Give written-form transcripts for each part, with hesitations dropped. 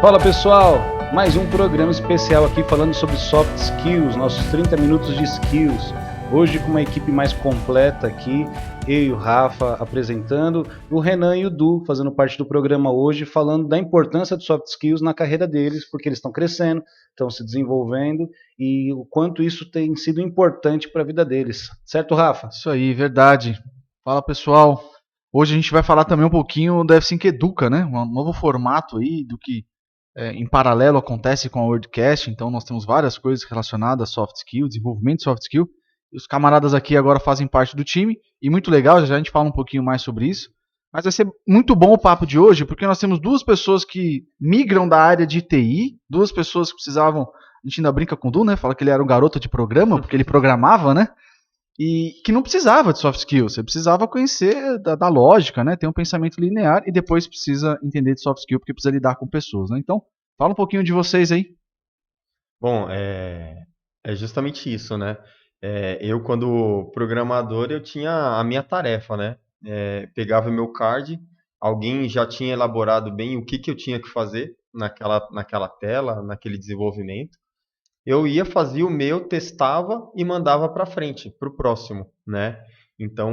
Fala pessoal, mais um programa especial aqui falando sobre soft skills, nossos 30 minutos de skills. Hoje com uma equipe mais completa aqui, eu e o Rafa apresentando, o Renan e o Du fazendo parte do programa hoje, falando da importância dos soft skills na carreira deles, porque eles estão crescendo, estão se desenvolvendo e o quanto isso tem sido importante para a vida deles. Certo, Rafa? Isso aí, verdade. Fala pessoal. Hoje a gente vai falar também um pouquinho da F5 Educa, né? Um novo formato aí do que em paralelo acontece com a WordCast. Então nós temos várias coisas relacionadas a soft skill, desenvolvimento de soft skill. E os camaradas aqui agora fazem parte do time e muito legal, já a gente fala um pouquinho mais sobre isso. Mas vai ser muito bom o papo de hoje, porque nós temos duas pessoas que migram da área de TI, duas pessoas que precisavam, a gente ainda brinca com o Du, né? Fala que ele era um garoto de programa, porque ele programava, né? E que não precisava de soft skills, você precisava conhecer da lógica, né? Ter um pensamento linear e depois precisa entender de soft skill porque precisa lidar com pessoas, né? Então, fala um pouquinho de vocês aí. Bom, é justamente isso, né? Eu, quando programador, eu tinha a minha tarefa, né? Pegava o meu card, alguém já tinha elaborado bem o que eu tinha que fazer naquela tela, naquele desenvolvimento. Eu ia, fazia o meu, testava e mandava para frente, para o próximo, né? Então,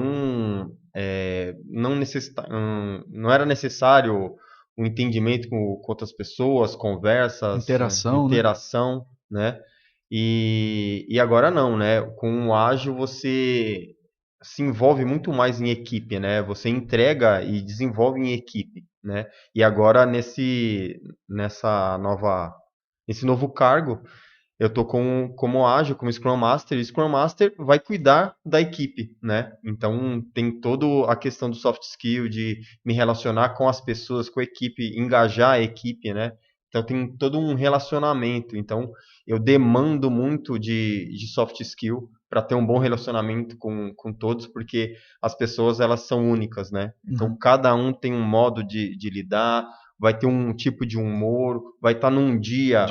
não era necessário o entendimento com outras pessoas, conversas, Interação, né? interação, né? E agora não, né? Com o ágil você se envolve muito mais em equipe, né? Você entrega e desenvolve em equipe, né? E agora nesse novo cargo, eu tô como ágil, como Scrum Master, e Scrum Master vai cuidar da equipe, né? Então tem toda a questão do soft skill, de me relacionar com as pessoas, com a equipe, engajar a equipe, né? Então tem todo um relacionamento. Então eu demando muito de soft skill para ter um bom relacionamento com todos, porque as pessoas elas são únicas, né? Então cada um tem um modo de lidar, vai ter um tipo de humor, vai estar num dia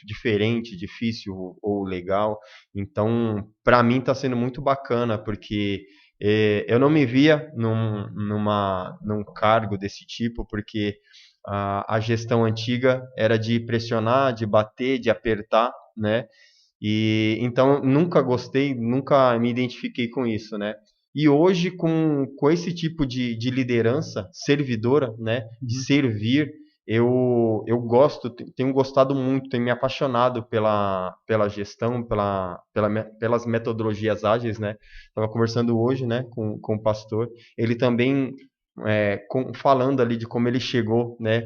diferente, difícil ou legal. Então, para mim está sendo muito bacana, porque eu não me via num cargo desse tipo, porque a gestão antiga era de pressionar, de bater, de apertar, né? E então nunca gostei, nunca me identifiquei com isso, né? E hoje, com esse tipo de liderança servidora, né, de servir, eu gosto, tenho gostado muito, tenho me apaixonado pela gestão, pelas metodologias ágeis, né? Estava conversando hoje, né, com o pastor, ele também falando ali de como ele chegou, né,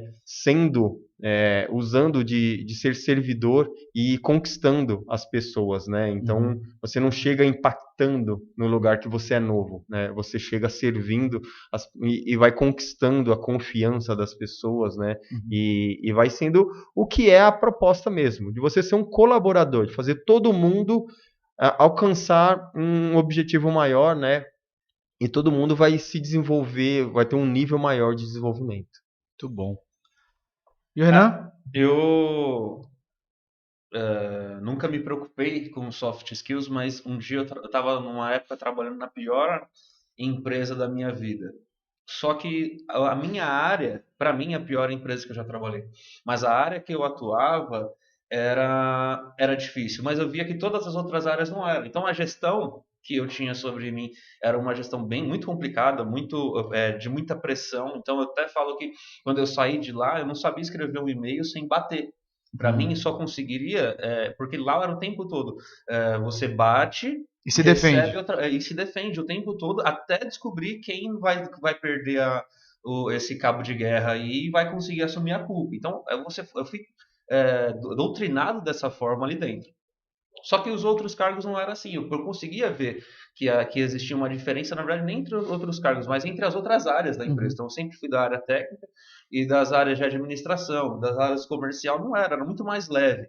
usando de ser servidor e conquistando as pessoas, né? Então, você não chega impactando no lugar que você é novo, né? Você chega servindo e vai conquistando a confiança das pessoas, né? E vai sendo o que é a proposta mesmo, de você ser um colaborador, de fazer todo mundo alcançar um objetivo maior, né? E todo mundo vai se desenvolver, vai ter um nível maior de desenvolvimento. Muito bom. E o Renan? Eu nunca me preocupei com soft skills, mas um dia eu estava numa época trabalhando na pior empresa da minha vida. Só que a minha área, para mim, é a pior empresa que eu já trabalhei. Mas a área que eu atuava era difícil, mas eu via que todas as outras áreas não eram. Então a gestão que eu tinha sobre mim era uma gestão muito complicada, de muita pressão. Então eu até falo que quando eu saí de lá, eu não sabia escrever um e-mail sem bater. Para mim, só conseguiria, porque lá era o tempo todo. Você bate, E se recebe defende. e se defende o tempo todo até descobrir quem vai perder esse cabo de guerra aí e vai conseguir assumir a culpa. Então, eu fui doutrinado dessa forma ali dentro. Só que os outros cargos não era assim. Eu conseguia ver que existia uma diferença, na verdade, nem entre os outros cargos, mas entre as outras áreas da empresa. Então, eu sempre fui da área técnica e das áreas de administração, das áreas comercial, não era muito mais leve.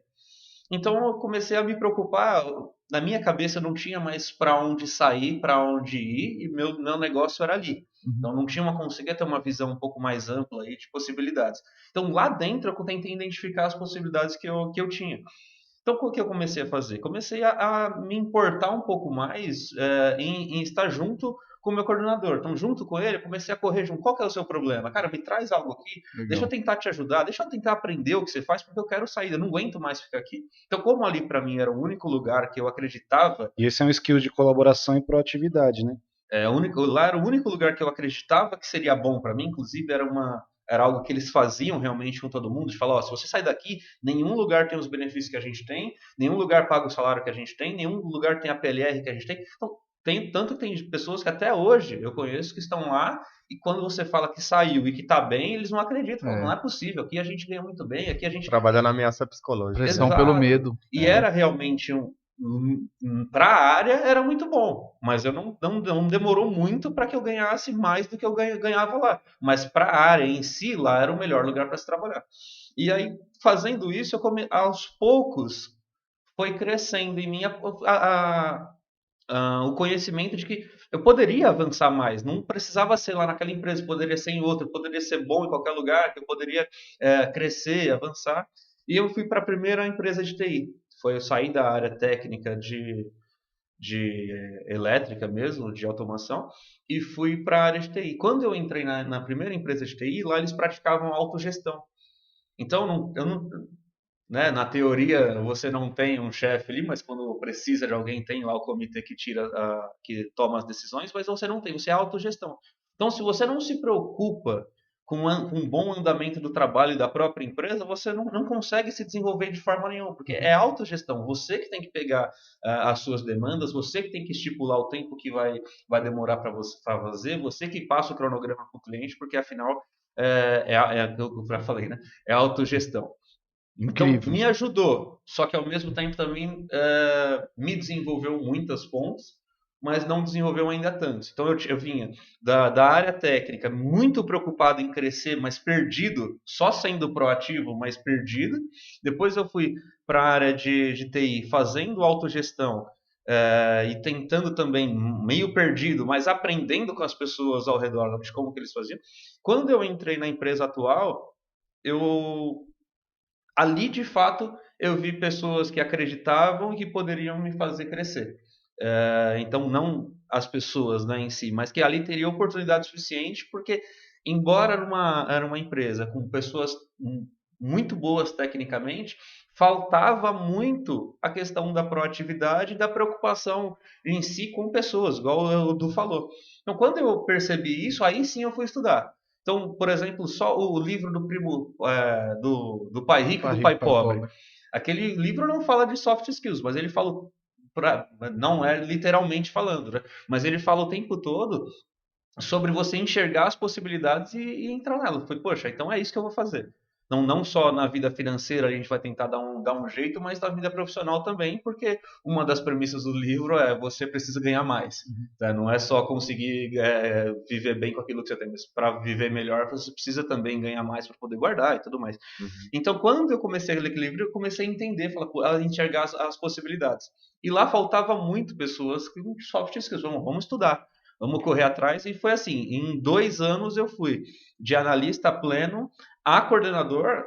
Então, eu comecei a me preocupar. Na minha cabeça, não tinha mais para onde sair, para onde ir, e meu negócio era ali. Então, não conseguia ter uma visão um pouco mais ampla aí de possibilidades. Então, lá dentro, eu tentei identificar as possibilidades que eu tinha. Então, o que eu comecei a fazer? Comecei a me importar um pouco mais em estar junto com o meu coordenador. Então, junto com ele, eu comecei a correr junto. Qual que é o seu problema? Cara, me traz algo aqui, Legal. deixa eu tentar te ajudar, deixa eu tentar aprender o que você faz, porque eu quero sair, eu não aguento mais ficar aqui. Então, como ali para mim era o único lugar que eu acreditava, E esse é um skill de colaboração e proatividade, né? lá era o único lugar que eu acreditava que seria bom para mim, inclusive era algo que eles faziam realmente com todo mundo, de falar, ó, se você sair daqui, nenhum lugar tem os benefícios que a gente tem, nenhum lugar paga o salário que a gente tem, nenhum lugar tem a PLR que a gente tem. Então, tanto que tem pessoas que até hoje eu conheço que estão lá e quando você fala que saiu e que tá bem, eles não acreditam. Falam, não é possível, aqui a gente ganha muito bem, aqui a gente... Trabalha na ameaça psicológica. Pressão Exato. pelo medo. E era realmente para a área era muito bom, mas eu não demorou muito para que eu ganhasse mais do que eu ganhava lá. Mas para a área em si, lá era o melhor lugar para se trabalhar. E aí, fazendo isso, aos poucos foi crescendo em mim o conhecimento de que eu poderia avançar mais, não precisava ser lá naquela empresa, poderia ser em outra, poderia ser bom em qualquer lugar, que eu poderia crescer, avançar. E eu fui para a primeira empresa de TI. Eu saí da área técnica de elétrica mesmo, de automação, e fui para a área de TI. Quando eu entrei na primeira empresa de TI, lá eles praticavam autogestão. Então, né, na teoria, você não tem um chefe ali, mas quando precisa de alguém, tem lá o comitê que que toma as decisões, mas você não tem, você é autogestão. Então, se você não se preocupa com um bom andamento do trabalho e da própria empresa, você não consegue se desenvolver de forma nenhuma, porque é autogestão. Você que tem que pegar as suas demandas, você que tem que estipular o tempo que vai demorar para você fazer, você que passa o cronograma para o cliente, porque afinal, eu já falei, né? É autogestão. Então, Incrível. me ajudou, só que ao mesmo tempo também me desenvolveu muitos pontos, mas não desenvolveu ainda tanto. Então, eu vinha da área técnica muito preocupado em crescer, mas perdido, só sendo proativo, mas perdido. Depois eu fui para a área de TI, fazendo autogestão e tentando também, meio perdido, mas aprendendo com as pessoas ao redor de como que eles faziam. Quando eu entrei na empresa atual, ali, de fato, eu vi pessoas que acreditavam e que poderiam me fazer crescer. Então, não as pessoas, né, em si, mas que ali teria oportunidade suficiente, porque, embora era uma empresa com pessoas muito boas tecnicamente, faltava muito a questão da proatividade e da preocupação em si com pessoas, igual o Du falou. Então, quando eu percebi isso, aí sim eu fui estudar. Então, por exemplo, só o livro do primo do pai rico e do pai pobre. Aquele livro não fala de soft skills, mas ele fala, não é literalmente falando, né? Mas ele fala o tempo todo sobre você enxergar as possibilidades e entrar nela. Foi, poxa, então é isso que eu vou fazer. Não só na vida financeira a gente vai tentar dar um jeito, mas na vida profissional também, porque uma das premissas do livro é você precisa ganhar mais. Tá? Não é só conseguir viver bem com aquilo que você tem, mas para viver melhor você precisa também ganhar mais para poder guardar e tudo mais. Então, quando eu comecei a ler aquele livro, eu comecei a entender, a enxergar as possibilidades. E lá faltava muito pessoas com soft skills. Vamos estudar. Vamos correr atrás. E foi assim, em 2 anos eu fui de analista pleno a coordenador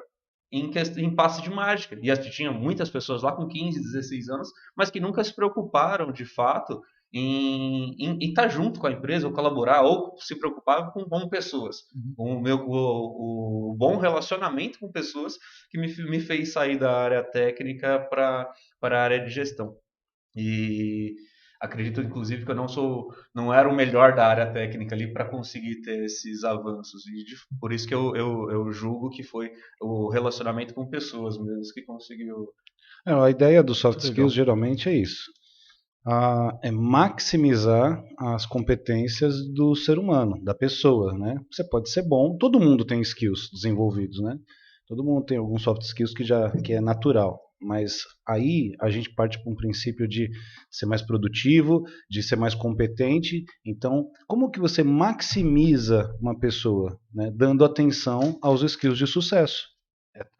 em passe de mágica. E tinha muitas pessoas lá com 15, 16 anos, mas que nunca se preocuparam, de fato, em estar junto com a empresa, ou colaborar, ou se preocupavam com pessoas. O bom relacionamento com pessoas que me fez sair da área técnica para a área de gestão. E acredito, inclusive, que eu não era o melhor da área técnica ali para conseguir ter esses avanços. E por isso que eu julgo que foi o relacionamento com pessoas mesmo que conseguiu. A ideia do soft Legal. skills geralmente é isso. É maximizar as competências do ser humano, da pessoa, né? Você pode ser bom, todo mundo tem skills desenvolvidos, né? Todo mundo tem alguns soft skills que é natural, mas aí a gente parte para um princípio de ser mais produtivo, de ser mais competente. Então, como que você maximiza uma pessoa, né? Dando atenção aos skills de sucesso,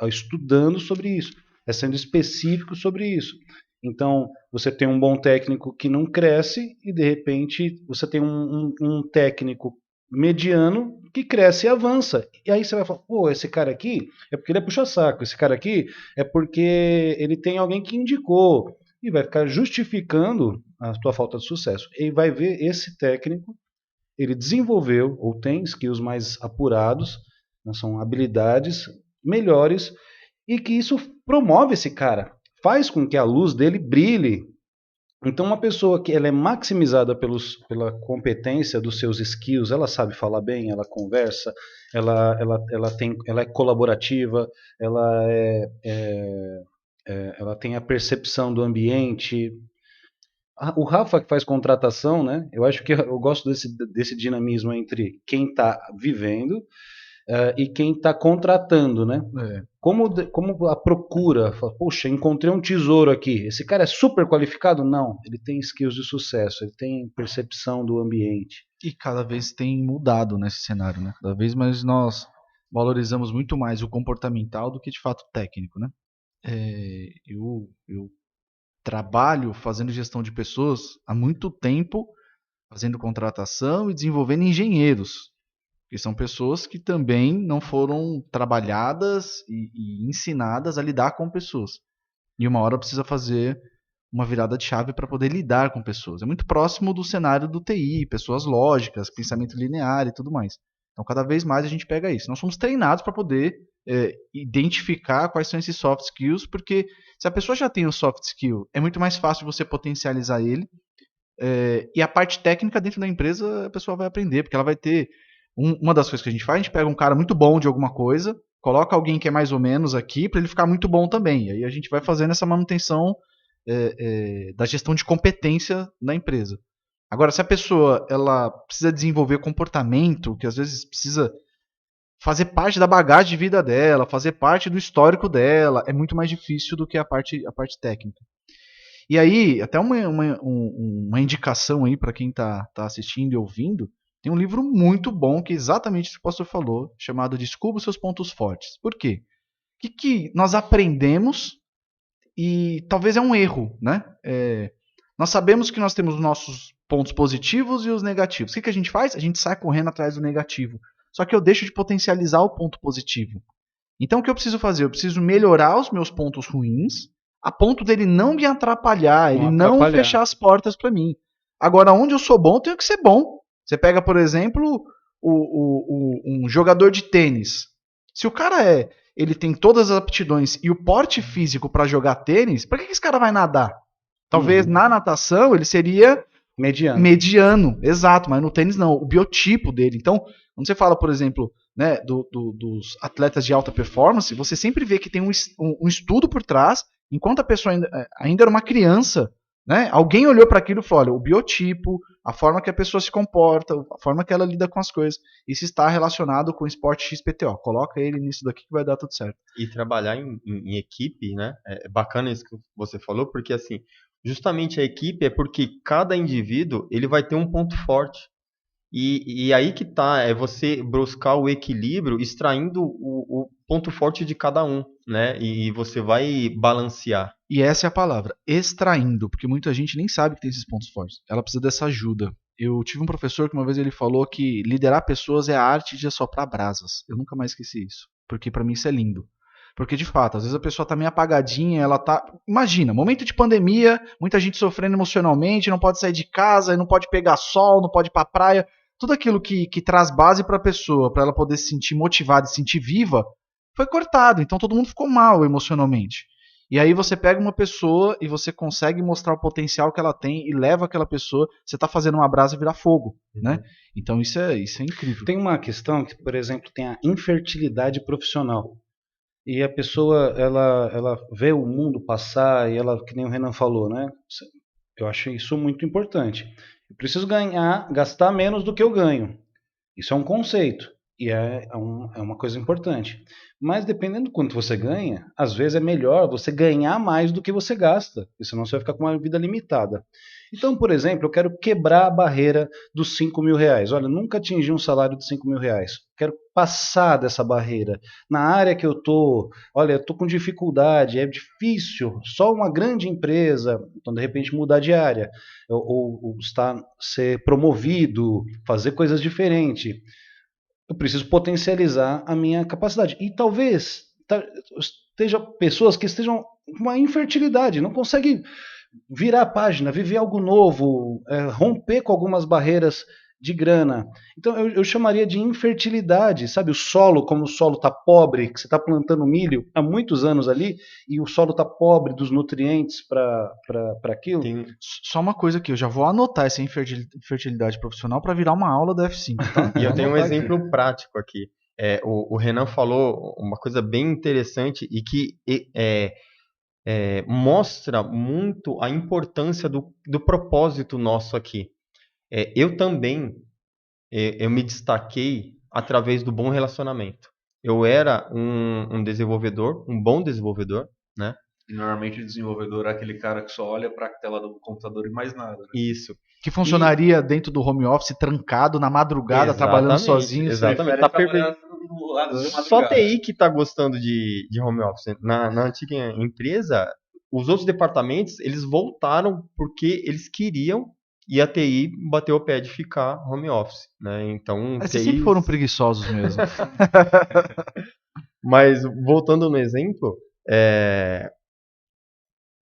estudando sobre isso, sendo específico sobre isso. Então, você tem um bom técnico que não cresce e, de repente, você tem um técnico mediano que cresce e avança. E aí você vai falar, pô, esse cara aqui é porque ele é puxa-saco, esse cara aqui é porque ele tem alguém que indicou. E vai ficar justificando a tua falta de sucesso. E vai ver esse técnico ele desenvolveu ou tem skills mais apurados, né, são habilidades melhores, e que isso promove esse cara, faz com que a luz dele brilhe. Então, uma pessoa que ela é maximizada pela competência dos seus skills, ela sabe falar bem, ela conversa, ela é colaborativa, ela tem a percepção do ambiente. O Rafa que faz contratação, né? Eu acho que eu gosto desse dinamismo entre quem está vivendo e quem está contratando, né? Como a procura, fala, poxa, encontrei um tesouro aqui. Esse cara é super qualificado? Não, ele tem skills de sucesso, ele tem percepção do ambiente. E cada vez tem mudado nesse cenário, né? Cada vez mais nós valorizamos muito mais o comportamental do que de fato o técnico, né? Eu trabalho fazendo gestão de pessoas há muito tempo, fazendo contratação e desenvolvendo engenheiros, que são pessoas que também não foram trabalhadas e ensinadas a lidar com pessoas. E uma hora precisa fazer uma virada de chave para poder lidar com pessoas. É muito próximo do cenário do TI, pessoas lógicas, pensamento linear e tudo mais. Então, cada vez mais a gente pega isso. Nós somos treinados para poder identificar quais são esses soft skills, porque se a pessoa já tem o soft skill, é muito mais fácil você potencializar ele. E a parte técnica dentro da empresa a pessoa vai aprender, porque ela vai ter. Uma das coisas que a gente faz, a gente pega um cara muito bom de alguma coisa, coloca alguém que é mais ou menos aqui para ele ficar muito bom também. E aí a gente vai fazendo essa manutenção da gestão de competência da empresa. Agora, se a pessoa ela precisa desenvolver comportamento, que às vezes precisa fazer parte da bagagem de vida dela, fazer parte do histórico dela, é muito mais difícil do que a parte técnica. E aí, até uma indicação aí para quem está assistindo e ouvindo, tem um livro muito bom que é exatamente isso que o pastor falou, chamado Descubra os seus pontos fortes. Por quê? O que nós aprendemos e talvez é um erro, né? Nós sabemos que nós temos os nossos pontos positivos e os negativos. O que a gente faz? A gente sai correndo atrás do negativo. Só que eu deixo de potencializar o ponto positivo. Então o que eu preciso fazer? Eu preciso melhorar os meus pontos ruins a ponto dele não me atrapalhar, ele não fechar as portas para mim. Agora, onde eu sou bom, eu tenho que ser bom. Você pega, por exemplo, um jogador de tênis. Se o cara ele tem todas as aptidões e o porte físico para jogar tênis, para que esse cara vai nadar? Talvez na natação ele seria mediano, exato, mas no tênis não, o biotipo dele. Então, quando você fala, por exemplo, né, dos atletas de alta performance, você sempre vê que tem um estudo por trás, enquanto a pessoa ainda era uma criança, né, alguém olhou para aquilo e falou, olha, o biotipo, a forma que a pessoa se comporta, a forma que ela lida com as coisas, isso está relacionado com o esporte XPTO. Coloca ele nisso daqui que vai dar tudo certo. E trabalhar em equipe, né, é bacana isso que você falou, porque assim, justamente a equipe é porque cada indivíduo ele vai ter um ponto forte. E aí que tá, é você buscar o equilíbrio extraindo o ponto forte de cada um, né? E você vai balancear. E essa é a palavra, extraindo, porque muita gente nem sabe que tem esses pontos fortes. Ela precisa dessa ajuda. Eu tive um professor que uma vez ele falou que liderar pessoas é a arte de assoprar brasas. Eu nunca mais esqueci isso, porque pra mim isso é lindo. Porque, de fato, às vezes a pessoa tá meio apagadinha, ela tá... Imagina, momento de pandemia, muita gente sofrendo emocionalmente, não pode sair de casa, não pode pegar sol, não pode ir pra praia. Tudo aquilo que traz base pra pessoa, pra ela poder se sentir motivada e se sentir viva, foi cortado. Então todo mundo ficou mal emocionalmente. E aí você pega uma pessoa e você consegue mostrar o potencial que ela tem e leva aquela pessoa, você tá fazendo uma brasa virar fogo, né? Então isso é incrível. Tem uma questão que, por exemplo, tem a infertilidade profissional. E a pessoa, ela vê o mundo passar e ela, que nem o Renan falou, né? Eu acho isso muito importante. Eu preciso gastar menos do que eu ganho. Isso é um conceito e é uma coisa importante. Mas dependendo do quanto você ganha, às vezes é melhor você ganhar mais do que você gasta, porque senão você vai ficar com uma vida limitada. Então, por exemplo, eu quero quebrar a barreira dos 5 mil reais. Olha, nunca atingi um salário de 5 mil reais. Quero passar dessa barreira. Na área que eu estou, olha, eu estou com dificuldade, é difícil, só uma grande empresa, então de repente mudar de área, ou ser promovido, fazer coisas diferentes. Eu preciso potencializar a minha capacidade. E talvez esteja pessoas que estejam com uma infertilidade, não conseguem virar a página, viver algo novo, romper com algumas barreiras de grana. Então eu chamaria de infertilidade, sabe? O solo, como o solo está pobre, que você está plantando milho há muitos anos ali, e o solo está pobre dos nutrientes para aquilo. Tem, Só uma coisa aqui, eu já vou anotar essa infertilidade profissional para virar uma aula da F5, tá? e eu Vou tenho um anotar aqui. exemplo prático aqui. O Renan falou uma coisa bem interessante e que mostra muito a importância do propósito nosso aqui. Eu também eu me destaquei através do bom relacionamento. Eu era um desenvolvedor, um bom desenvolvedor, né? E normalmente o desenvolvedor é aquele cara que só olha para a tela do computador e mais nada, né? Isso. Que funcionaria dentro do home office, trancado, na madrugada, trabalhando sozinho. Exatamente. Prefere Tá trabalhar perfeito. de Só madrugada. TI que tá gostando de home office. Na antiga empresa, os outros departamentos, eles voltaram porque eles queriam e a TI bateu o pé de ficar home office, né? Então, Vocês TI... sempre foram preguiçosos mesmo. Mas, voltando no exemplo,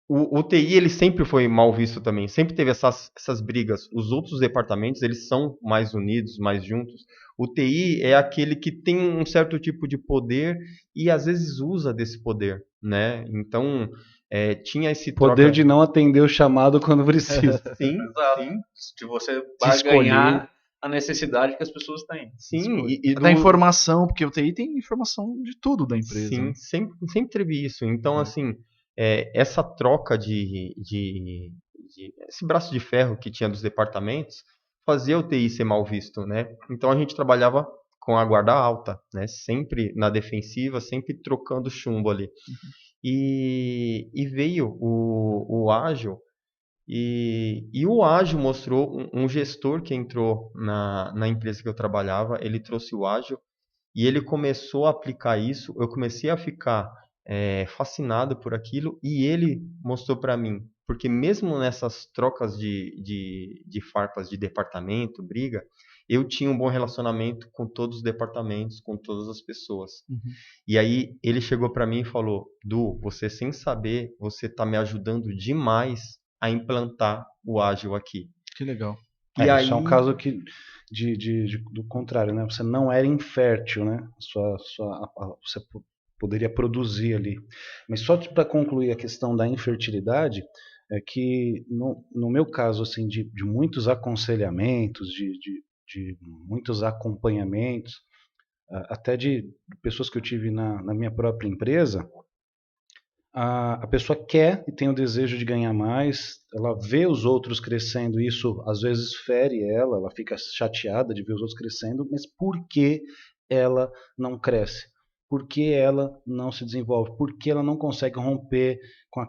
o TI ele sempre foi mal visto também, sempre teve essas brigas. Os outros departamentos eles são mais unidos, mais juntos. O TI é aquele que tem um certo tipo de poder e às vezes usa desse poder, né? Então tinha esse Poder troca. de não atender o chamado quando precisa. Sim, Exato. sim, De você escolher. ganhar a necessidade que as pessoas têm. sim. E Da informação, porque o TI tem informação de tudo da empresa. Sim, né? sempre teve isso. Então, assim, essa troca esse braço de ferro que tinha dos departamentos fazia o TI ser mal visto, né? Então a gente trabalhava com a guarda alta, né? Sempre na defensiva, sempre trocando chumbo ali. E veio o ágil e o ágil mostrou um gestor que entrou na empresa que eu trabalhava, ele trouxe o ágil e ele começou a aplicar isso, eu comecei a ficar fascinado por aquilo e ele mostrou para mim, porque mesmo nessas trocas de farpas de departamento, briga, eu tinha um bom relacionamento com todos os departamentos, com todas as pessoas. E aí ele chegou para mim e falou, Du, você sem saber, você está me ajudando demais a implantar o ágil aqui. Que legal. E aí, Isso é um caso que, do contrário, né? Você não era infértil, né? Você poderia produzir ali. Mas só para concluir a questão da infertilidade, é que no meu caso, assim, de muitos aconselhamentos, de muitos acompanhamentos, até de pessoas que eu tive na minha própria empresa, a pessoa quer e tem o desejo de ganhar mais, ela vê os outros crescendo, isso às vezes fere ela fica chateada de ver os outros crescendo, mas por que ela não cresce? Por que ela não se desenvolve? Por que ela não consegue romper com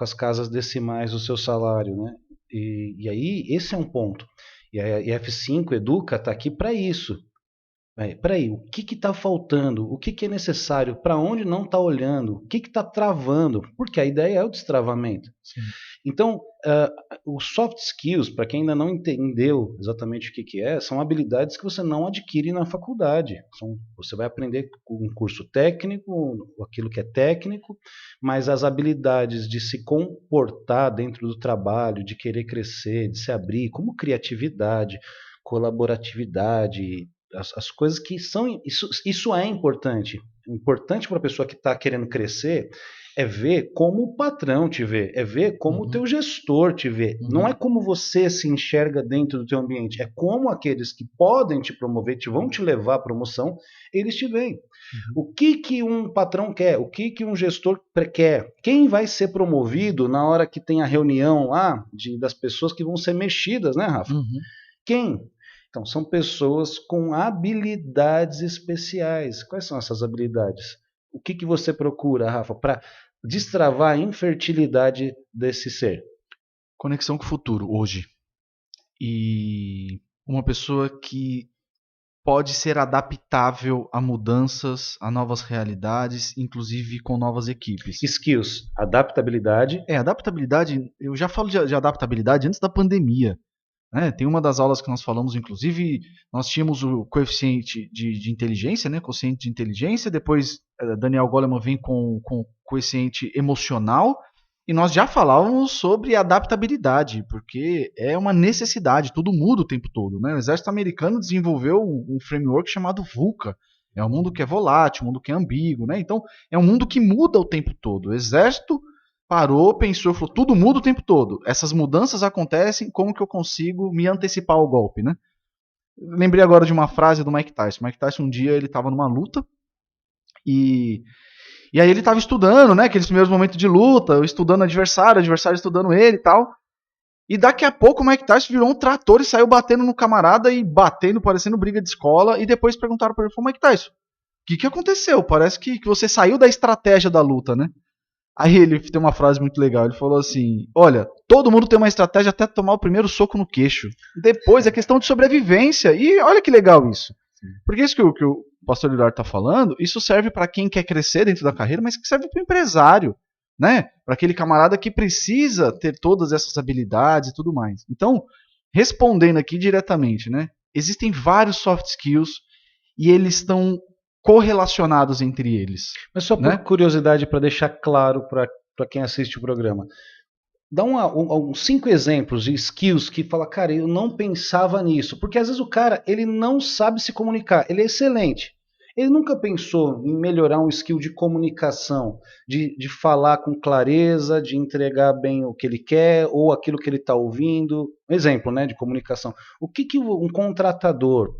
as casas decimais do seu salário, né? E aí, esse é um ponto. E a F5 Educa está aqui para isso. Peraí, o que está faltando? O que é necessário? Para onde não está olhando? O que está travando? Porque a ideia é o destravamento. Sim. Então, os soft skills, para quem ainda não entendeu exatamente o que é, são habilidades que você não adquire na faculdade. Você vai aprender com um curso técnico, aquilo que é técnico, mas as habilidades de se comportar dentro do trabalho, de querer crescer, de se abrir, como criatividade, colaboratividade, as coisas que são. Isso é importante. Importante para a pessoa que está querendo crescer é ver como o patrão te vê, é ver como o teu gestor te vê. Não é como você se enxerga dentro do teu ambiente, é como aqueles que podem te promover, vão te levar à promoção, eles te veem. O que um patrão quer? O que um gestor quer? Quem vai ser promovido na hora que tem a reunião lá das pessoas que vão ser mexidas, né, Rafa? Quem? Então, são pessoas com habilidades especiais. Quais são essas habilidades? O que você procura, Rafa, para destravar a infertilidade desse ser? Conexão com o futuro, hoje. E uma pessoa que pode ser adaptável a mudanças, a novas realidades, inclusive com novas equipes. Skills, adaptabilidade. Adaptabilidade, eu já falo de adaptabilidade antes da pandemia. Tem uma das aulas que nós falamos, inclusive, nós tínhamos o coeficiente de inteligência, né? Quociente de inteligência, depois Daniel Goleman vem com o coeficiente emocional, E nós já falávamos sobre adaptabilidade, porque é uma necessidade, tudo muda o tempo todo, né? O exército americano desenvolveu um framework chamado VUCA. É um mundo que é volátil, um mundo que é ambíguo, né? Então, é um mundo que muda o tempo todo. O exército parou, pensou, falou, tudo muda o tempo todo. Essas mudanças acontecem, como que eu consigo me antecipar ao golpe, né? Lembrei agora de uma frase do Mike Tyson. Mike Tyson, um dia, ele estava numa luta e aí ele estava estudando, né? Aqueles primeiros momentos de luta, estudando o adversário estudando ele e tal. E daqui a pouco o Mike Tyson virou um trator e saiu batendo no camarada e batendo, parecendo briga de escola. E depois perguntaram para ele, falou, Mike Tyson, o que aconteceu? Parece que você saiu da estratégia da luta, né? Aí ele tem uma frase muito legal, ele falou assim, olha, todo mundo tem uma estratégia até tomar o primeiro soco no queixo. Depois é questão de sobrevivência. E olha que legal isso. Porque isso que o pastor Lilar está falando, isso serve para quem quer crescer dentro da carreira, mas que serve para o empresário, né? Para aquele camarada que precisa ter todas essas habilidades e tudo mais. Então, respondendo aqui diretamente, né? Existem vários soft skills e eles estão correlacionados entre eles. Mas só por né? curiosidade, para deixar claro para quem assiste o programa, dá uns 5 exemplos de skills que fala, cara, eu não pensava nisso. Porque às vezes o cara, ele não sabe se comunicar, ele é excelente. Ele nunca pensou em melhorar um skill de comunicação, de falar com clareza, de entregar bem o que ele quer ou aquilo que ele está ouvindo. Um exemplo, né, de comunicação. O que um contratador,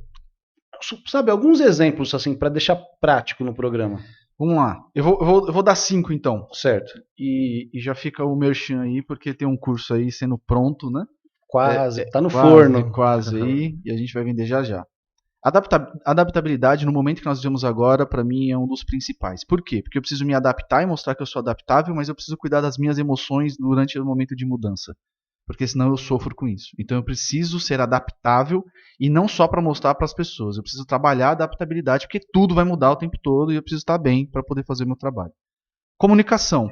sabe, alguns exemplos assim para deixar prático no programa. Vamos lá. Eu vou dar 5 então. Certo. E já fica o merchan aí, porque tem um curso aí sendo pronto, né? Quase, tá no quase, forno. Quase aí, e a gente vai vender já já. Adaptabilidade, no momento que nós vivemos agora, para mim é um dos principais. Por quê? Porque eu preciso me adaptar e mostrar que eu sou adaptável, mas eu preciso cuidar das minhas emoções durante o momento de mudança. Porque senão eu sofro com isso. Então eu preciso ser adaptável e não só para mostrar para as pessoas. Eu preciso trabalhar a adaptabilidade, porque tudo vai mudar o tempo todo e eu preciso estar bem para poder fazer o meu trabalho. Comunicação.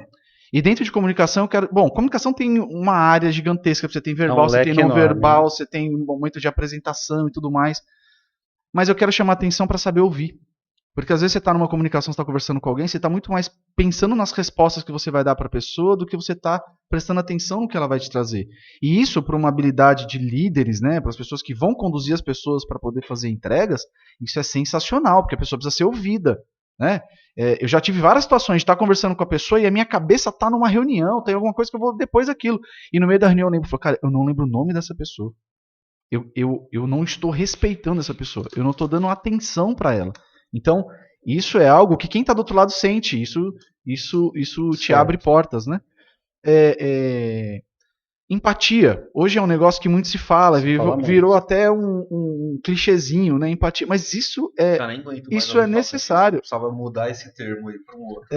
E dentro de comunicação, eu quero. Bom, comunicação tem uma área gigantesca. Você tem verbal, você tem não verbal, você tem um momento de apresentação e tudo mais. Mas eu quero chamar atenção para saber ouvir. Porque às vezes você está numa comunicação, você está conversando com alguém, você está muito mais pensando nas respostas que você vai dar para a pessoa do que você está prestando atenção no que ela vai te trazer. E isso, para uma habilidade de líderes, né, para as pessoas que vão conduzir as pessoas para poder fazer entregas, isso é sensacional, porque a pessoa precisa ser ouvida. Né? Eu já tive várias situações de estar conversando com a pessoa e a minha cabeça está numa reunião, tem alguma coisa que eu vou depois daquilo. E no meio da reunião eu lembro, cara, eu não lembro o nome dessa pessoa. Eu não estou respeitando essa pessoa, eu não estou dando atenção para ela. Então, isso é algo que quem está do outro lado sente. Isso te abre portas, né? Empatia. Hoje é um negócio que muito se fala, virou até um clichêzinho, né? Empatia. Mas isso é necessário. Precisava mudar esse termo aí para um outro.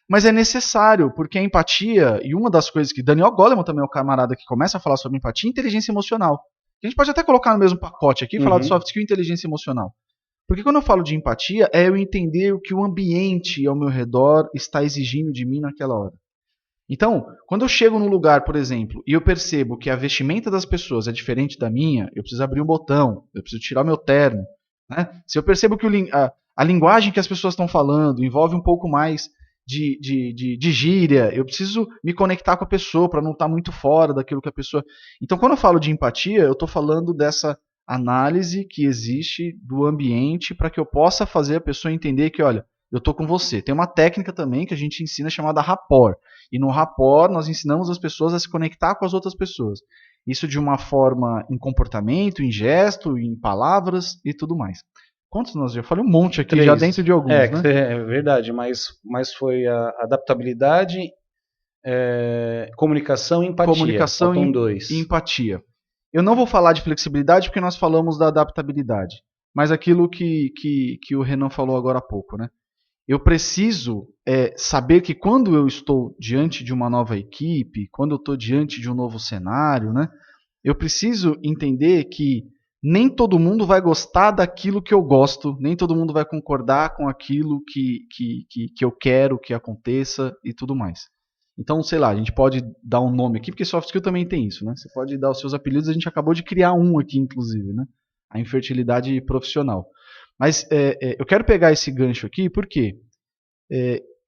Mas é necessário, porque a empatia, e uma das coisas que Daniel Goleman também é o camarada que começa a falar sobre empatia, é inteligência emocional. A gente pode até colocar no mesmo pacote aqui, falar de soft skill e inteligência emocional. Porque quando eu falo de empatia, é eu entender o que o ambiente ao meu redor está exigindo de mim naquela hora. Então, quando eu chego num lugar, por exemplo, e eu percebo que a vestimenta das pessoas é diferente da minha, eu preciso abrir um botão, eu preciso tirar meu terno. Né? Se eu percebo que a linguagem que as pessoas estão falando envolve um pouco mais de gíria, eu preciso me conectar com a pessoa para não estar muito fora daquilo que a pessoa... Então, quando eu falo de empatia, eu estou falando dessa análise que existe do ambiente para que eu possa fazer a pessoa entender que, olha, eu estou com você. Tem uma técnica também que a gente ensina chamada rapport. E no rapport nós ensinamos as pessoas a se conectar com as outras pessoas. Isso de uma forma em comportamento, em gesto, em palavras e tudo mais. Quantos nós já falei um monte aqui, 3. já dentro de alguns, né? É verdade, mas foi a adaptabilidade, comunicação e empatia. Comunicação e empatia. Eu não vou falar de flexibilidade porque nós falamos da adaptabilidade. Mas aquilo que o Renan falou agora há pouco, né? Eu preciso saber que quando eu estou diante de uma nova equipe, quando eu estou diante de um novo cenário, né? Eu preciso entender que nem todo mundo vai gostar daquilo que eu gosto, nem todo mundo vai concordar com aquilo que eu quero que aconteça e tudo mais. Então, sei lá, a gente pode dar um nome aqui, porque soft skill também tem isso, né? Você pode dar os seus apelidos, a gente acabou de criar um aqui, inclusive, né? A infertilidade profissional. Mas eu quero pegar esse gancho aqui, porque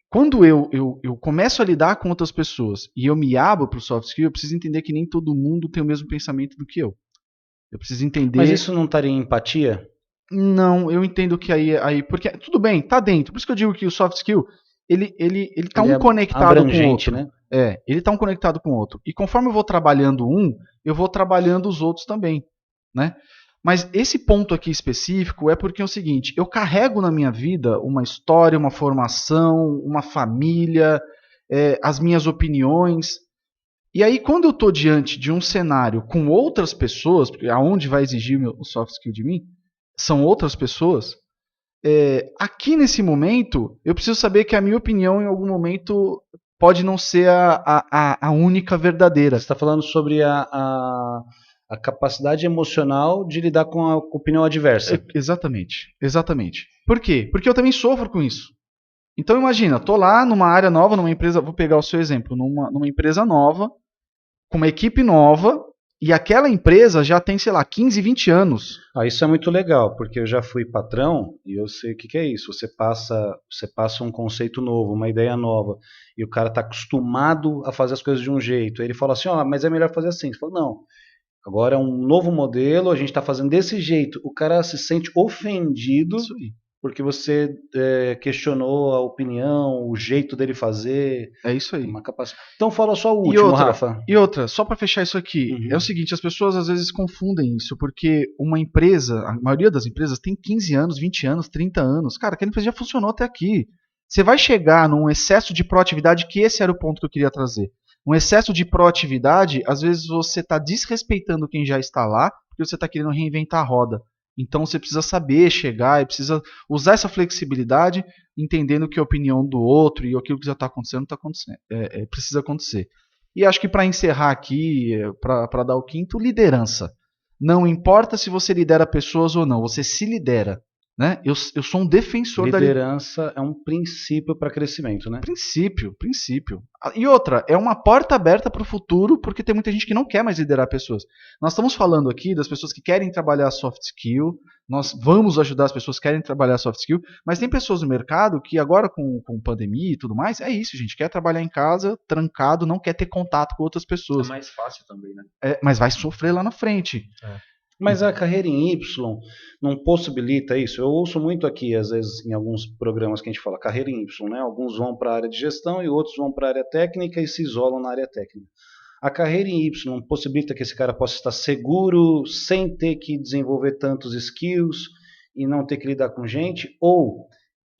quando eu começo a lidar com outras pessoas e eu me abro para o soft skill, eu preciso entender que nem todo mundo tem o mesmo pensamento do que eu. Eu preciso entender. Mas isso não estaria em empatia? Não, eu entendo que aí porque tudo bem, tá dentro. Por isso que eu digo que o soft skill ele tá Ele é conectado com o abrangente, outro. né? Ele tá conectado com o outro. E conforme eu vou trabalhando eu vou trabalhando os outros também, né? Mas esse ponto aqui específico é porque é o seguinte, eu carrego na minha vida uma história, uma formação, uma família, as minhas opiniões. E aí, quando eu estou diante de um cenário com outras pessoas, porque aonde vai exigir o soft skill de mim, são outras pessoas, aqui nesse momento, eu preciso saber que a minha opinião, em algum momento, pode não ser a única verdadeira. Você está falando sobre a capacidade emocional de lidar com a opinião adversa. Exatamente, exatamente. Por quê? Porque eu também sofro com isso. Então imagina, estou lá numa área nova, numa empresa, vou pegar o seu exemplo, numa empresa nova, com uma equipe nova, e aquela empresa já tem, sei lá, 15, 20 anos. Isso é muito legal, porque eu já fui patrão e eu sei o que é isso. Você passa um conceito novo, uma ideia nova, e o cara está acostumado a fazer as coisas de um jeito. Aí ele fala assim, mas é melhor fazer assim. Você fala, não, agora é um novo modelo, a gente está fazendo desse jeito. O cara se sente ofendido porque você questionou a opinião, o jeito dele fazer. É isso aí. Uma capacidade. Então fala só o último, Rafa. E outra, só para fechar isso aqui, é o seguinte, as pessoas às vezes confundem isso, porque uma empresa, a maioria das empresas tem 15 anos, 20 anos, 30 anos. Cara, aquela empresa já funcionou até aqui. Você vai chegar num excesso de proatividade, que esse era o ponto que eu queria trazer. Um excesso de proatividade, às vezes você está desrespeitando quem já está lá, porque você está querendo reinventar a roda. Então você precisa saber chegar, precisa usar essa flexibilidade, entendendo que a opinião do outro e aquilo que já está acontecendo, precisa acontecer. E acho que para encerrar aqui, para dar o quinto, liderança. Não importa se você lidera pessoas ou não, você se lidera. Né? Eu sou um defensor da liderança. É um princípio para crescimento, né? Princípio. E outra, é uma porta aberta para o futuro, porque tem muita gente que não quer mais liderar pessoas. Nós estamos falando aqui das pessoas que querem trabalhar soft skill, nós vamos ajudar as pessoas que querem trabalhar soft skill, mas tem pessoas no mercado que agora com pandemia e tudo mais, é isso, gente, quer trabalhar em casa, trancado, não quer ter contato com outras pessoas. É mais fácil também, né? Mas vai sofrer lá na frente. Mas a carreira em Y não possibilita isso. Eu ouço muito aqui, às vezes, em alguns programas que a gente fala carreira em Y, né? Alguns vão para a área de gestão e outros vão para a área técnica e se isolam na área técnica. A carreira em Y possibilita que esse cara possa estar seguro sem ter que desenvolver tantos skills e não ter que lidar com gente? Ou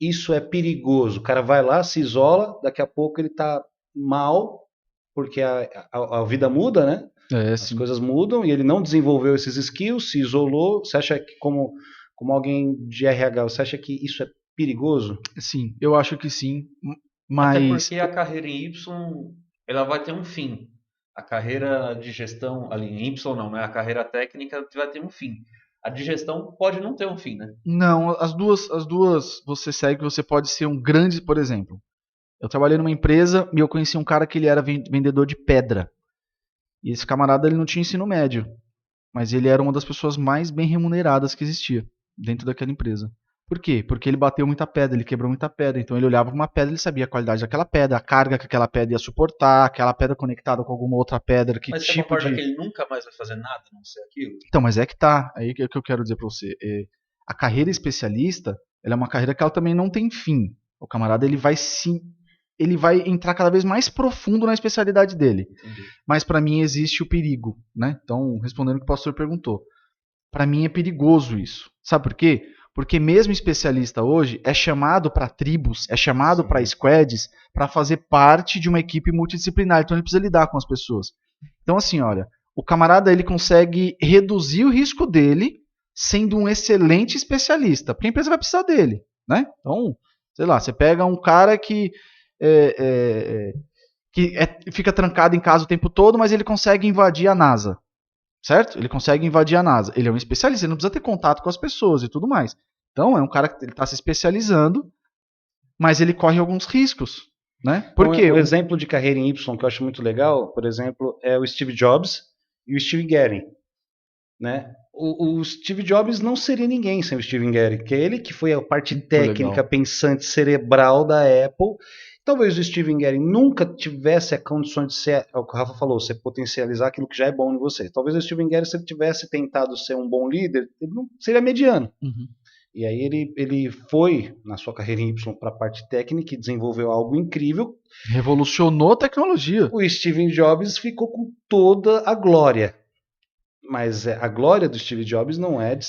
isso é perigoso? O cara vai lá, se isola, daqui a pouco ele está mal, porque a vida muda, né? As coisas mudam e ele não desenvolveu esses skills, se isolou. Você acha que, como alguém de RH, você acha que isso é perigoso? Sim, eu acho que sim. Mas... Até porque a carreira em Y, ela vai ter um fim. A carreira de gestão, ali em Y não, né? A carreira técnica vai ter um fim. A de gestão pode não ter um fim, né? Não, as duas você segue, você pode ser um grande, por exemplo. Eu trabalhei numa empresa e eu conheci um cara que ele era vendedor de pedra. E esse camarada ele não tinha ensino médio, mas ele era uma das pessoas mais bem remuneradas que existia dentro daquela empresa. Por quê? Porque ele bateu muita pedra, ele quebrou muita pedra. Então ele olhava para uma pedra, ele sabia a qualidade daquela pedra, a carga que aquela pedra ia suportar, aquela pedra conectada com alguma outra pedra, que mas você tipo concorda de... que ele nunca mais vai fazer nada, não sei aquilo? Então, mas é que tá. Aí que eu quero dizer para você. A carreira especialista, ela é uma carreira que ela também não tem fim. O camarada ele vai entrar cada vez mais profundo na especialidade dele. Entendi. Mas para mim existe o perigo, né? Então, respondendo o que o pastor perguntou. Para mim é perigoso isso. Sabe por quê? Porque mesmo especialista hoje é chamado para tribos, é chamado para squads, para fazer parte de uma equipe multidisciplinar. Então ele precisa lidar com as pessoas. Então assim, olha, o camarada ele consegue reduzir o risco dele sendo um excelente especialista, porque a empresa vai precisar dele, né? Então, sei lá, você pega um cara que fica trancado em casa o tempo todo, mas ele consegue invadir a NASA. Certo? Ele consegue invadir a NASA. Ele é um especialista, ele não precisa ter contato com as pessoas e tudo mais. Então, é um cara que está se especializando, mas ele corre alguns riscos. Né? Por quê? Um exemplo de carreira em Y que eu acho muito legal, por exemplo, é o Steve Jobs e o Steve Guerin. né? O Steve Jobs não seria ninguém sem o Steven Gerrard, que é ele que foi a parte técnica, legal. pensante, cerebral da Apple. Talvez o Steven Gerrard nunca tivesse a condição de ser, é o que o Rafa falou, você potencializar aquilo que já é bom em você. Talvez o Steven Gerrard, se ele tivesse tentado ser um bom líder, ele não seria mediano. Uhum. E aí ele foi, na sua carreira em Y, para a parte técnica e desenvolveu algo incrível. Revolucionou a tecnologia. O Steven Jobs ficou com toda a glória. Mas a glória do Steve Jobs não é de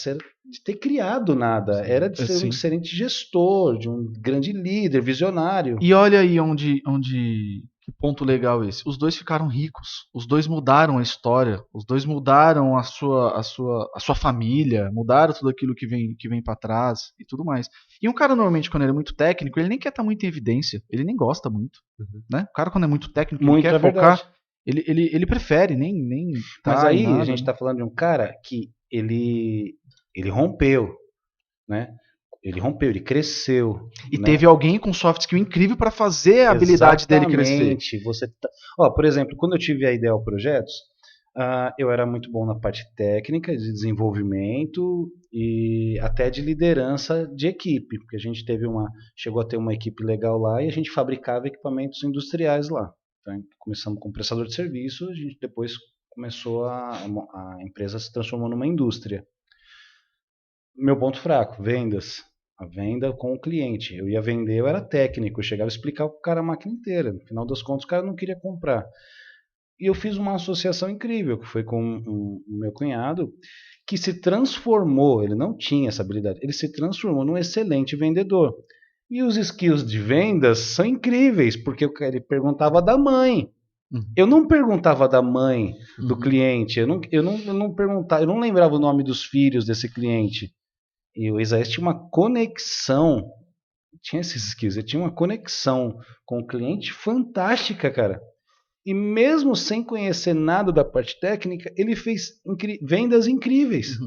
ter criado nada, era de ser um Sim. excelente gestor, de um grande líder, visionário. E olha aí que ponto legal esse. Os dois ficaram ricos. Os dois mudaram a história. Os dois mudaram a sua família, mudaram tudo aquilo que vem para trás e tudo mais. E um cara normalmente quando ele é muito técnico, ele nem quer estar muito em evidência. Ele nem gosta muito, né? O cara quando é muito técnico, Muito ele quer é focar. verdade. Ele prefere nem Mas tá aí em nada, a gente está falando de um cara que ele rompeu, né? Ele rompeu, ele cresceu. E né? teve alguém com soft skill incrível para fazer a habilidade dele crescer. Exatamente. Por exemplo, quando eu tive a Ideal Projetos, eu era muito bom na parte técnica, de desenvolvimento e até de liderança de equipe, porque a gente chegou a ter uma equipe legal lá e a gente fabricava equipamentos industriais lá. Então, começamos com prestador de serviço, a gente depois começou a empresa se transformou numa indústria. Meu ponto fraco, vendas. A venda com o cliente. Eu ia vender, eu era técnico, eu chegava a explicar para o cara a máquina inteira. No final das contas, o cara não queria comprar. E eu fiz uma associação incrível, que foi com o meu cunhado, que se transformou, ele não tinha essa habilidade, ele se transformou num excelente vendedor. E os skills de vendas são incríveis, porque ele perguntava da mãe. Eu não perguntava da mãe do cliente, eu não perguntava, eu não lembrava o nome dos filhos desse cliente. E o Isaías tinha uma conexão, tinha esses skills, ele tinha uma conexão com o cliente fantástica, cara. E mesmo sem conhecer nada da parte técnica, ele fez vendas incríveis.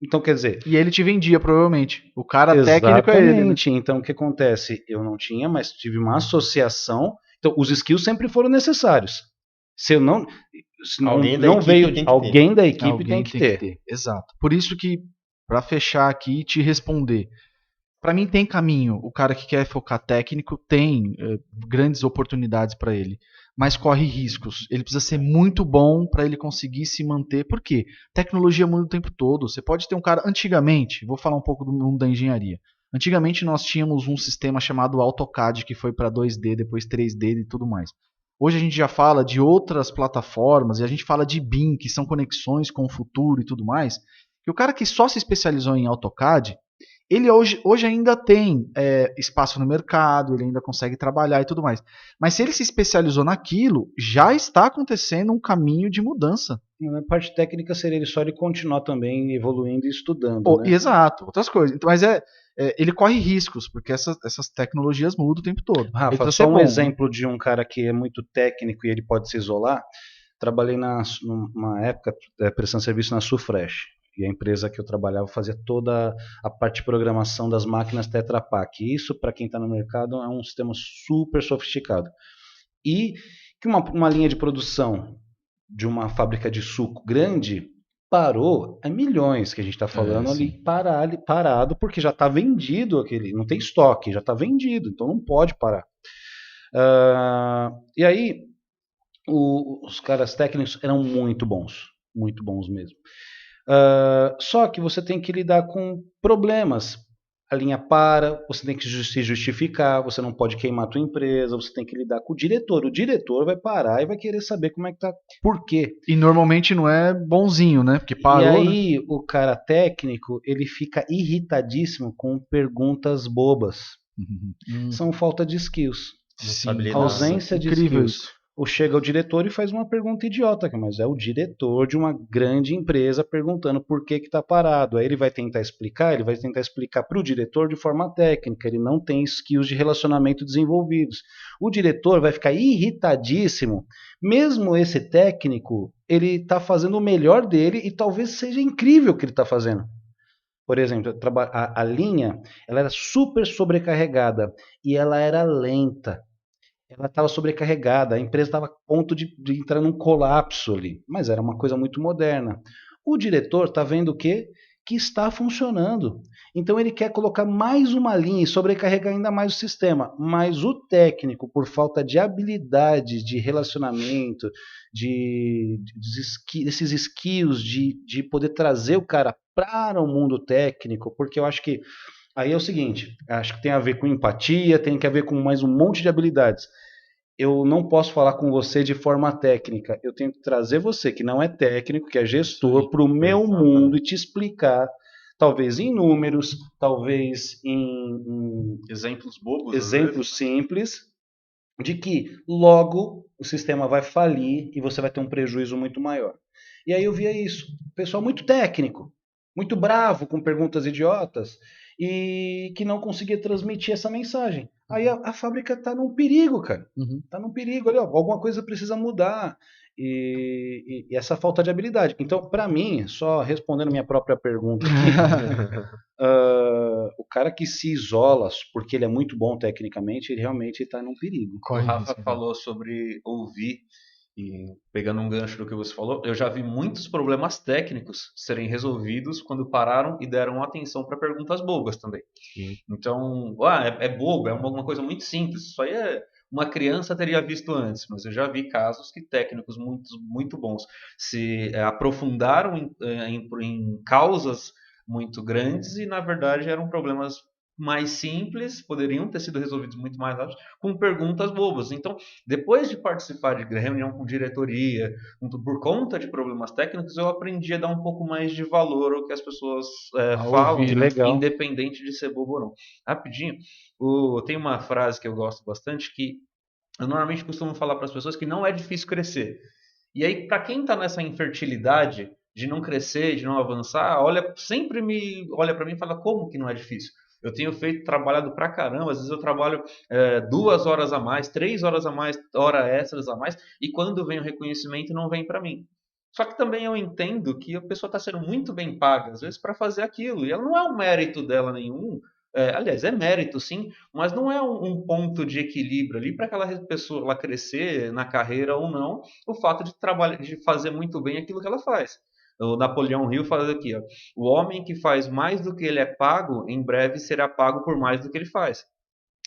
Então, quer dizer... E ele te vendia, provavelmente. O cara técnico é ele. Exatamente. Então, o que acontece? Eu não tinha, mas tive uma associação. Então, os skills sempre foram necessários. Se eu não... Se não veio... Alguém da equipe tem que ter. Exato. Por isso que, para fechar aqui e te responder, para mim tem caminho. O cara que quer focar técnico tem grandes oportunidades para ele, mas corre riscos. Ele precisa ser muito bom para ele conseguir se manter. Por quê? Tecnologia muda o tempo todo. Você pode ter um cara... Antigamente, vou falar um pouco do mundo da engenharia. Antigamente nós tínhamos um sistema chamado AutoCAD que foi para 2D, depois 3D e tudo mais. Hoje a gente já fala de outras plataformas e a gente fala de BIM, que são conexões com o futuro e tudo mais. E o cara que só se especializou em AutoCAD, ele hoje ainda tem espaço no mercado, ele ainda consegue trabalhar e tudo mais. Mas se ele se especializou naquilo, já está acontecendo um caminho de mudança. Na parte técnica seria só ele continuar também evoluindo e estudando. Né? Exato, outras coisas. Mas ele corre riscos, porque essas tecnologias mudam o tempo todo. Rafa, só um exemplo de um cara que é muito técnico e ele pode se isolar. Trabalhei numa época prestando serviço na Sufresh. E a empresa que eu trabalhava fazia toda a parte de programação das máquinas Tetra Pak. E isso, para quem está no mercado, é um sistema super sofisticado. E que uma linha de produção de uma fábrica de suco grande parou, é milhões que a gente está falando ali, parado, porque já está vendido aquele, não tem estoque, já está vendido, então não pode parar. E aí, os caras técnicos eram muito bons mesmo. Só que você tem que lidar com problemas. A linha para, você tem que se justificar, você não pode queimar a tua empresa, você tem que lidar com o diretor. O diretor vai parar e vai querer saber como é que tá, por quê. E normalmente não é bonzinho, né? Porque parou, e aí, o cara técnico, ele fica irritadíssimo com perguntas bobas. São falta de skills. Sim, ausência de skills. Ou chega o diretor e faz uma pergunta idiota, mas é o diretor de uma grande empresa perguntando por que está parado. Aí ele vai tentar explicar para o diretor de forma técnica, ele não tem skills de relacionamento desenvolvidos. O diretor vai ficar irritadíssimo, mesmo esse técnico, ele está fazendo o melhor dele e talvez seja incrível o que ele está fazendo. Por exemplo, a linha ela era super sobrecarregada e ela era lenta. Ela estava sobrecarregada, a empresa estava a ponto de entrar num colapso ali, mas era uma coisa muito moderna. O diretor está vendo o quê? Que está funcionando. Então ele quer colocar mais uma linha e sobrecarregar ainda mais o sistema. Mas o técnico, por falta de habilidade, de relacionamento, desses skills de poder trazer o cara para o mundo técnico, porque eu acho que aí é o seguinte, acho que tem a ver com empatia, tem que ver com mais um monte de habilidades. Eu não posso falar com você de forma técnica. Eu tenho que trazer você, que não é técnico, que é gestor, para o meu mundo e te explicar, talvez em números, talvez em Exemplos bobos. exemplos simples, de que logo o sistema vai falir e você vai ter um prejuízo muito maior. E aí eu via isso. Pessoal muito técnico, muito bravo com perguntas idiotas e que não conseguia transmitir essa mensagem. Aí a fábrica está num perigo, cara. Está num perigo ali, ó, alguma coisa precisa mudar. E essa falta de habilidade. Então, para mim, só respondendo minha própria pergunta aqui, o cara que se isola porque ele é muito bom tecnicamente, ele realmente está num perigo. O Rafa falou sobre ouvir, e pegando um gancho do que você falou, eu já vi muitos problemas técnicos serem resolvidos quando pararam e deram atenção para perguntas bobas também. Então, é bobo, é uma coisa muito simples, isso aí uma criança teria visto antes, mas eu já vi casos que técnicos muito bons se aprofundaram em causas muito grandes e, na verdade, eram problemas mais simples, poderiam ter sido resolvidos muito mais rápido, com perguntas bobas. Então, depois de participar de reunião com diretoria, por conta de problemas técnicos, eu aprendi a dar um pouco mais de valor ao que as pessoas falam, ouvir, legal. independente de ser bobo ou não. Rapidinho, tem uma frase que eu gosto bastante, que eu normalmente costumo falar para as pessoas que não é difícil crescer. E aí, para quem está nessa infertilidade de não crescer, de não avançar, sempre olha para mim e fala, como que não é difícil? Eu tenho trabalhado pra caramba, às vezes eu trabalho 2 horas a mais, 3 horas a mais, hora extras a mais, e quando vem o reconhecimento não vem para mim. Só que também eu entendo que a pessoa está sendo muito bem paga, às vezes, para fazer aquilo, e ela não é um mérito dela nenhum, aliás, é mérito sim, mas não é um ponto de equilíbrio ali para aquela pessoa ela crescer na carreira ou não, o fato de trabalhar, de fazer muito bem aquilo que ela faz. O Napoleão Hill fala aqui, ó, o homem que faz mais do que ele é pago, em breve será pago por mais do que ele faz.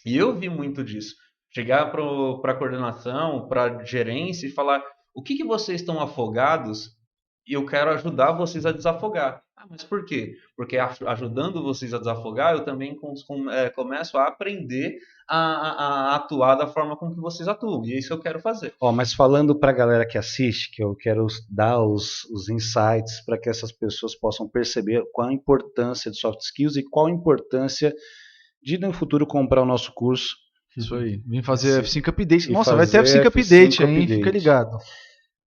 E eu vi muito disso. Chegar para a coordenação, para a gerência e falar, o que vocês estão afogados e eu quero ajudar vocês a desafogar. Mas por quê? Porque ajudando vocês a desafogar, eu também começo a aprender a atuar da forma com que vocês atuam. E é isso que eu quero fazer. Mas falando para a galera que assiste, que eu quero dar os insights para que essas pessoas possam perceber qual a importância de soft skills e qual a importância de no futuro comprar o nosso curso. Isso aí. Vim fazer F5 Update. Nossa, vai ter F5 Update, hein? Fica ligado.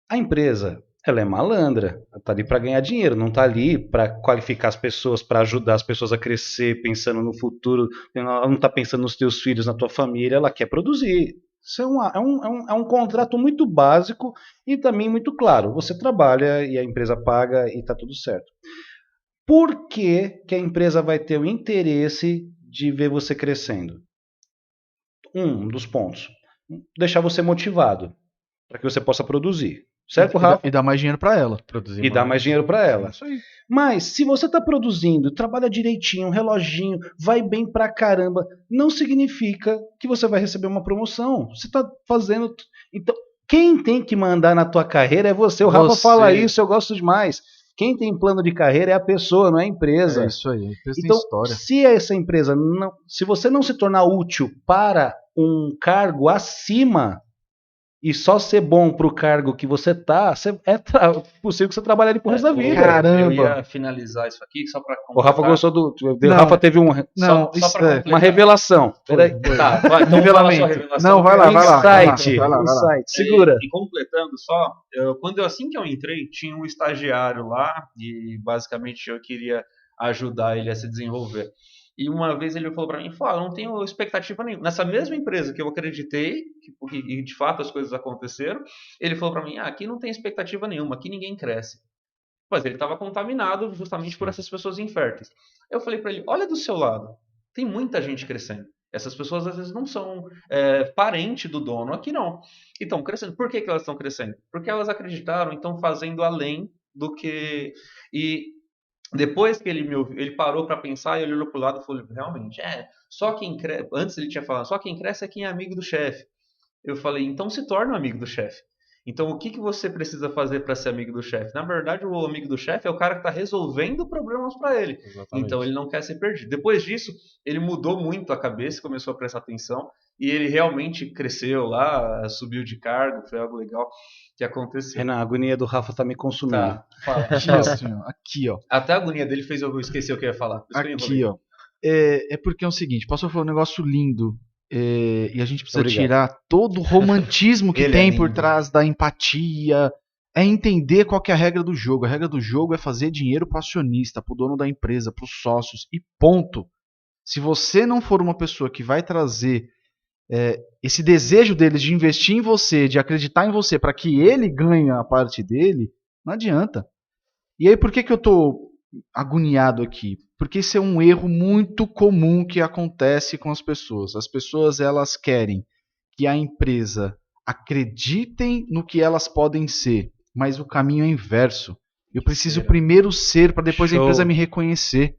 A empresa, ela é malandra, ela tá ali para ganhar dinheiro, não tá ali para qualificar as pessoas, para ajudar as pessoas a crescer, pensando no futuro, ela não tá pensando nos teus filhos, na tua família, ela quer produzir. Isso é um contrato muito básico e também muito claro. Você trabalha e a empresa paga e tá tudo certo. Por que a empresa vai ter o interesse de ver você crescendo? Um dos pontos, deixar você motivado, para que você possa produzir. Certo, Rafa? E dar mais dinheiro para ela. E dar mais dinheiro para ela. Isso aí. Mas, se você está produzindo, trabalha direitinho, um reloginho, vai bem pra caramba, não significa que você vai receber uma promoção. Você está fazendo... Então, quem tem que mandar na tua carreira é você. O Rafa fala isso, eu gosto demais. Quem tem plano de carreira é a pessoa, não é a empresa. É isso aí. A empresa então, tem história. se essa empresa não... Se você não se tornar útil para um cargo acima... E só ser bom pro cargo que você tá, possível que você trabalhe ali pro resto da vida. Caramba. Eu ia finalizar isso aqui só para O Rafa gostou do... O Rafa teve Não, só uma revelação. Peraí. Tá, vai, então Revelamento. Não, vai lá. Insight. Segura. E completando só, assim que eu entrei, tinha um estagiário lá e basicamente eu queria ajudar ele a se desenvolver. E uma vez ele falou para mim, eu não tenho expectativa nenhuma. Nessa mesma empresa que eu acreditei, e de fato as coisas aconteceram, ele falou para mim, aqui não tem expectativa nenhuma, aqui ninguém cresce. Mas ele estava contaminado justamente por essas pessoas inférteis. Eu falei para ele, olha do seu lado, tem muita gente crescendo. Essas pessoas às vezes não são parente do dono, aqui não. E estão crescendo. Por que elas estão crescendo? Porque elas acreditaram e estão fazendo além do que... E depois que ele me ouviu, ele parou para pensar e ele olhou pro lado e falou, realmente, só quem cresce... Antes ele tinha falado, só quem cresce é quem é amigo do chefe. Eu falei, então se torna um amigo do chefe. Então o que você precisa fazer para ser amigo do chefe? Na verdade, o amigo do chefe é o cara que está resolvendo problemas para ele. Exatamente. Então ele não quer ser perdido. Depois disso, ele mudou muito a cabeça, começou a prestar atenção e ele realmente cresceu lá, subiu de cargo, foi algo legal que aconteceu. Renan, a agonia do Rafa tá me consumindo. Tá, fala. Aqui, assim, ó, aqui, ó. Até a agonia dele fez eu esquecer o que eu ia falar. Por isso que eu Aqui, enrolei. ó. É porque é o seguinte, posso falar um negócio lindo. E a gente precisa Obrigado. tirar todo o romantismo que Ele tem é por lindo. trás da empatia. É entender qual que é a regra do jogo. A regra do jogo é fazer dinheiro pro acionista, pro dono da empresa, pros sócios e ponto. Se você não for uma pessoa que vai trazer esse desejo deles de investir em você, de acreditar em você para que ele ganhe a parte dele, não adianta. E aí por que eu tô agoniado aqui? Porque isso é um erro muito comum que acontece com as pessoas. As pessoas elas querem que a empresa acreditem no que elas podem ser, mas o caminho é inverso. Eu preciso Será? primeiro ser para depois a Show. empresa me reconhecer.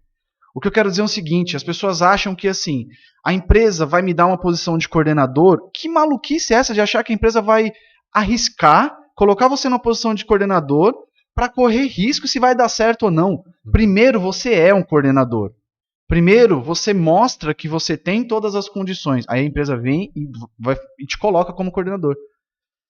O que eu quero dizer é o seguinte, as pessoas acham que assim, a empresa vai me dar uma posição de coordenador. Que maluquice é essa de achar que a empresa vai arriscar, colocar você numa posição de coordenador para correr risco se vai dar certo ou não? Primeiro, você é um coordenador. Primeiro, você mostra que você tem todas as condições. Aí a empresa vem e te coloca como coordenador.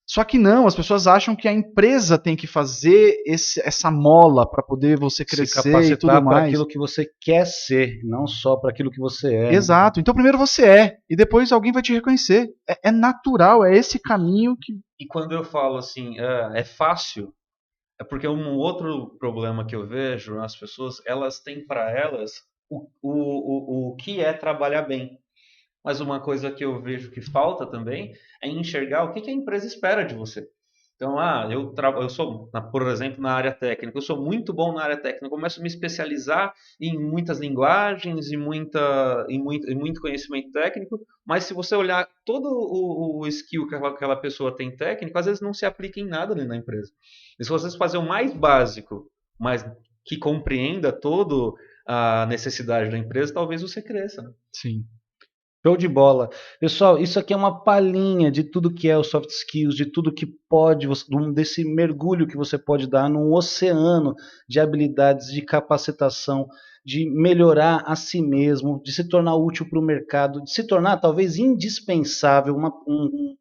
Só que não, as pessoas acham que a empresa tem que fazer essa mola para poder você Se crescer e capacitar tudo para mais. aquilo que você quer ser, não só para aquilo que você é. Exato. Então primeiro você é, e depois alguém vai te reconhecer. É natural, é esse caminho que... E quando eu falo assim, é fácil, é porque um outro problema que eu vejo, as pessoas, elas têm para elas o que é trabalhar bem. Mas uma coisa que eu vejo que falta também é enxergar o que a empresa espera de você. Então, eu sou, por exemplo, na área técnica, eu sou muito bom na área técnica, eu começo a me especializar em muitas linguagens e muito conhecimento técnico, mas se você olhar todo o skill que aquela pessoa tem técnico, às vezes não se aplica em nada ali na empresa. E se vocês fazer o mais básico, mas que compreenda toda a necessidade da empresa, talvez você cresça. Né? Sim. Show de bola. Pessoal, isso aqui é uma palhinha de tudo que é o soft skills, de tudo que pode, desse mergulho que você pode dar num oceano de habilidades, de capacitação, de melhorar a si mesmo, de se tornar útil para o mercado, de se tornar talvez indispensável, um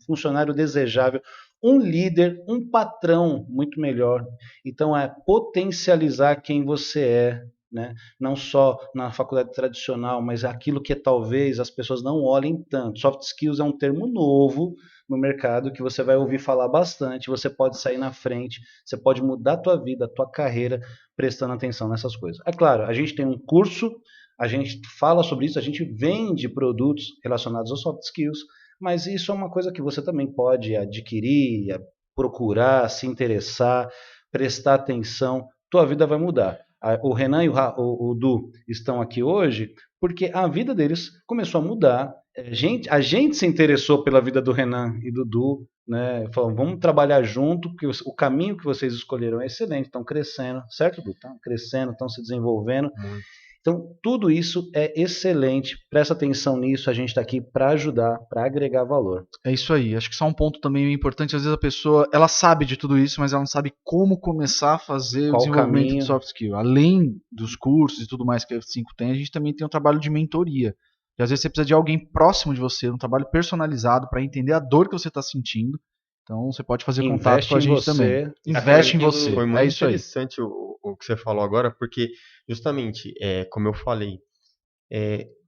funcionário desejável, um líder, um patrão muito melhor. Então é potencializar quem você é. Né? Não só na faculdade tradicional, mas aquilo que talvez as pessoas não olhem tanto. Soft skills é um termo novo no mercado que você vai ouvir falar bastante, você pode sair na frente, você pode mudar a tua vida, a tua carreira, prestando atenção nessas coisas. É claro, a gente tem um curso, a gente fala sobre isso, a gente vende produtos relacionados aos soft skills, mas isso é uma coisa que você também pode adquirir, procurar, se interessar, prestar atenção, tua vida vai mudar. O Renan e o Du estão aqui hoje porque a vida deles começou a mudar. A gente se interessou pela vida do Renan e do Du, né? Falou, vamos trabalhar junto, porque o caminho que vocês escolheram é excelente, estão crescendo, certo, Du? Estão crescendo, estão se desenvolvendo. Muito. Então, tudo isso é excelente, presta atenção nisso, a gente está aqui para ajudar, para agregar valor. É isso aí. Acho que só um ponto também importante, às vezes a pessoa, ela sabe de tudo isso, mas ela não sabe como começar a fazer o Qual desenvolvimento caminho? de soft skill. Além dos cursos e tudo mais que a F5 tem, a gente também tem um trabalho de mentoria. E às vezes você precisa de alguém próximo de você, um trabalho personalizado para entender a dor que você está sentindo. Então você pode fazer contato Investe com a em gente você. também. Investe em Aquilo você. Foi É muito isso aí. interessante o que você falou agora, porque justamente, como eu falei,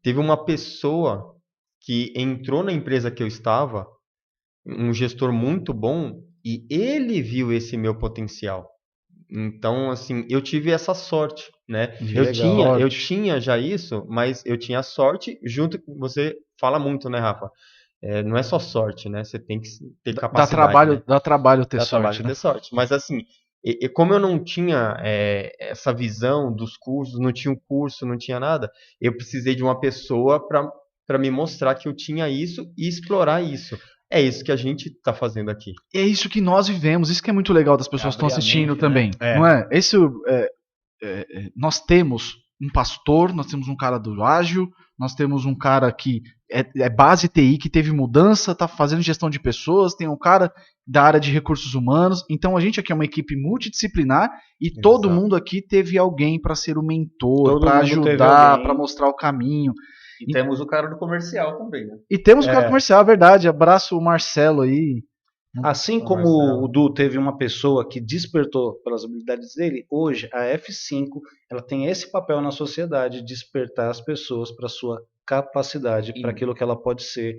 teve uma pessoa que entrou na empresa que eu estava, um gestor muito bom, e ele viu esse meu potencial. Então, assim, eu tive essa sorte, né? Legal. Eu tinha já isso, mas eu tinha sorte, junto com você fala muito, né, Rafa? Não é só sorte, né? Você tem que ter capacidade, né? Dá trabalho ter Dá sorte, trabalho né? ter sorte. Mas assim, como eu não tinha essa visão dos cursos, não tinha um curso, não tinha nada, eu precisei de uma pessoa para me mostrar que eu tinha isso e explorar isso. É isso que a gente tá fazendo aqui. É isso que nós vivemos, isso que é muito legal das pessoas que estão abrir a assistindo mente, também, né? não é? Nós temos um pastor, nós temos um cara do ágil, nós temos um cara que é base TI, que teve mudança, tá fazendo gestão de pessoas, tem um cara da área de recursos humanos, então a gente aqui é uma equipe multidisciplinar e todo Exato. mundo aqui teve alguém para ser o mentor, Todo para mundo teve ajudar, alguém. para mostrar o caminho. E temos o cara do comercial também, né? E temos o cara É. comercial, é verdade, abraço o Marcelo aí. Assim como Marcelo. o Du teve uma pessoa que despertou pelas habilidades dele, hoje a F5 ela tem esse papel na sociedade, despertar as pessoas para sua capacidade, para aquilo que ela pode ser,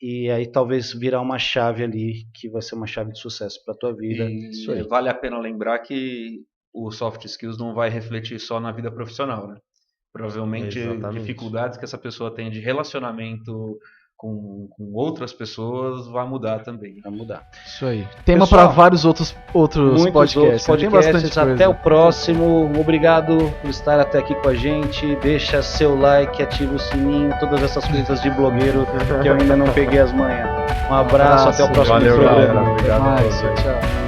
e aí talvez virar uma chave ali que vai ser uma chave de sucesso para tua vida. Isso aí. E vale a pena lembrar que o soft skills não vai refletir só na vida profissional, né? Provavelmente Exatamente. dificuldades que essa pessoa tem de relacionamento com outras pessoas vai mudar também. Vai mudar. Isso aí. Tema Pessoal, para vários outros Muitos podcasts. outros Tem bastante podcasts. coisa. Até o próximo. Obrigado por estar até aqui com a gente. Deixa seu like, ativa o sininho, todas essas coisas de blogueiro que eu ainda não peguei as manhas. Um abraço, até o próximo Valeu, programa. galera. Obrigado a Mais, todos. tchau.